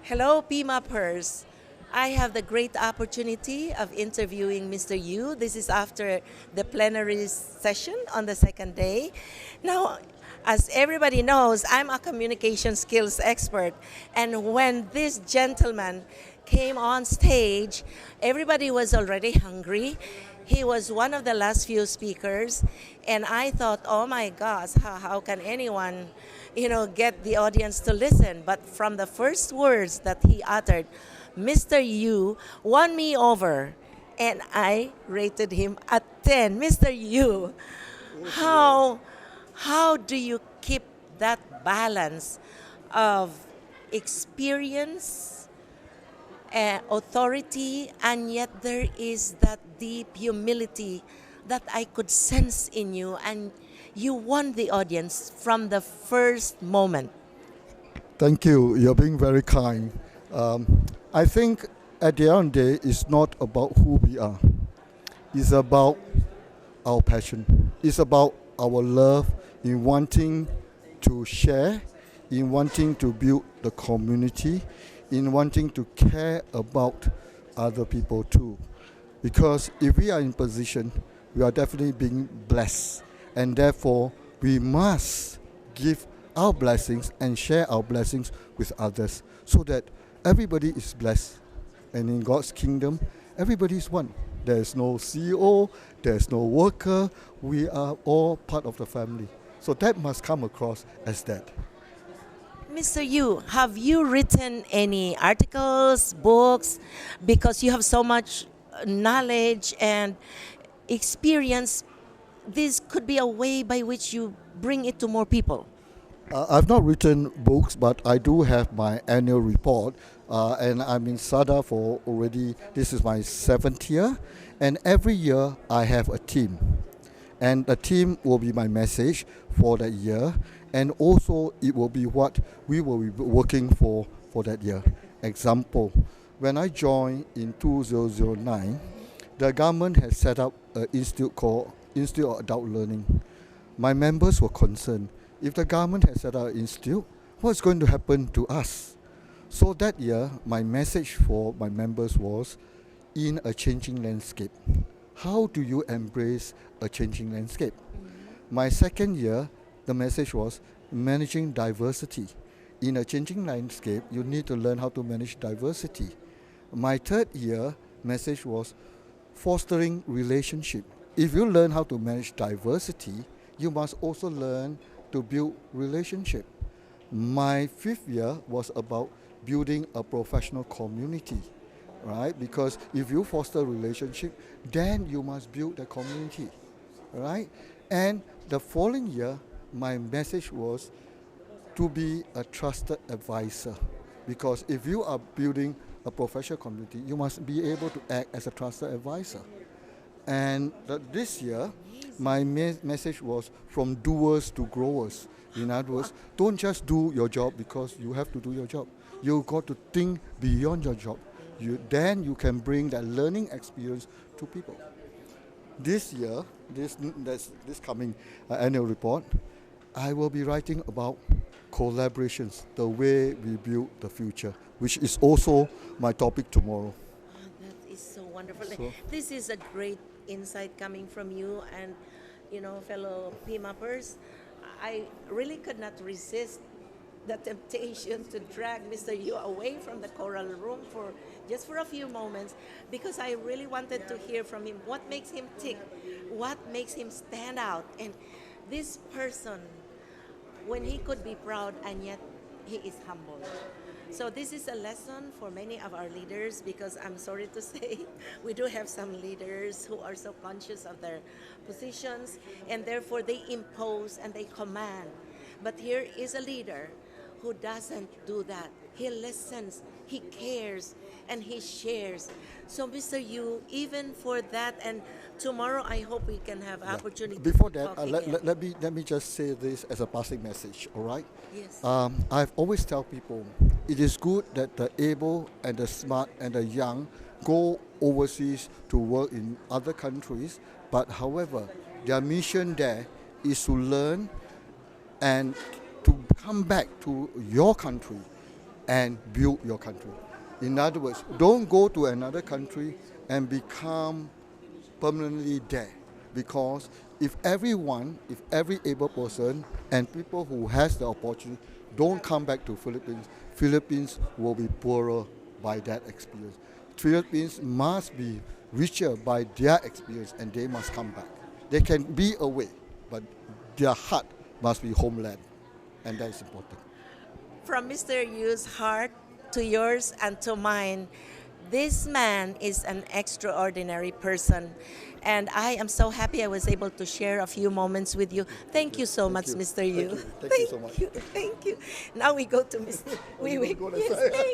Hello, PMAPers. I have the great opportunity of interviewing Mr. Yu. This is after the plenary session on the second day. Now, as everybody knows, I'm a communication skills expert. And when this gentleman came on stage, everybody was already hungry. He was one of the last few speakers, and I thought, oh my gosh, how can anyone, get the audience to listen? But from the first words that he uttered, Mr. Yu won me over, and I rated him at 10. Mr. Yu, how how do you keep that balance of experience, authority, and yet there is that deep humility that I could sense in you, and you won the audience from the first moment. Thank you. You're being very kind. I think at the end of the day, it's not about who we are. It's about our passion. It's about our love in wanting to share, in wanting to build the community, in wanting to care about other people too. Because if we are in position, we are definitely being blessed. And therefore, we must give our blessings and share our blessings with others so that everybody is blessed. And in God's kingdom, everybody is one. There is no CEO, there is no worker. We are all part of the family. So that must come across as that. Mr. Yu, have you written any articles, books? Because you have so much knowledge and experience, this could be a way by which you bring it to more people. I've not written books, but I do have my annual report, and I'm in SADA for already, this is my 7th year, and every year I have a theme. And the theme will be my message for that year, and also it will be what we will be working for that year. Example, when I joined in 2009, the government has set up an institute called Institute of Adult Learning. My members were concerned. If the government has set up an institute, what's going to happen to us? So that year, my message for my members was, in a changing landscape, how do you embrace a changing landscape? My second year, the message was managing diversity. In a changing landscape, you need to learn how to manage diversity. My third year message was fostering relationship. If you learn how to manage diversity, you must also learn to build relationship. My fifth year was about building a professional community, right? Because if you foster relationship, then you must build the community, right? And the following year, my message was to be a trusted advisor. Because if you are building a professional community, you must be able to act as a trusted advisor. And this year, my message was from doers to growers. In other words, don't just do your job because you have to do your job. You've got to think beyond your job. Then you can bring that learning experience to people. This year, this coming annual report, I will be writing about collaborations, the way we build the future, which is also my topic tomorrow. Oh, that is so wonderful. So- This is a great insight coming from you and fellow PMAPers. I really could not resist the temptation to drag Mr. Yu away from the choral room for just for a few moments, because I really wanted to hear from him what makes him tick, what makes him stand out. And this person, when he could be proud and yet he is humble. So this is a lesson for many of our leaders, because I'm sorry to say we do have some leaders who are so conscious of their positions and therefore they impose and they command. But here is a leader who doesn't do that. He listens, he cares, and he shares. So Mr. Yu, even for that, and tomorrow I hope we can have opportunity. Before to that, talk again. let me just say this as a passing message, all right? Yes. I've always tell people, it is good that the able and the smart and the young go overseas to work in other countries, but however, their mission there is to learn and to come back to your country and build your country. In other words, don't go to another country and become permanently there, because if every able person and people who has the opportunity don't come back to Philippines will be poorer by that experience. Philippines must be richer by their experience, and they must come back. They can be away, but their heart must be homeland, and that is important. From Mr. Yu's heart to yours and to mine, this man is an extraordinary person. And I am so happy I was able to share a few moments with you. Thank you so much, you. Mr. Yu. Thank you so much. Thank you. Now we go to Mr. We go that yes, side. thank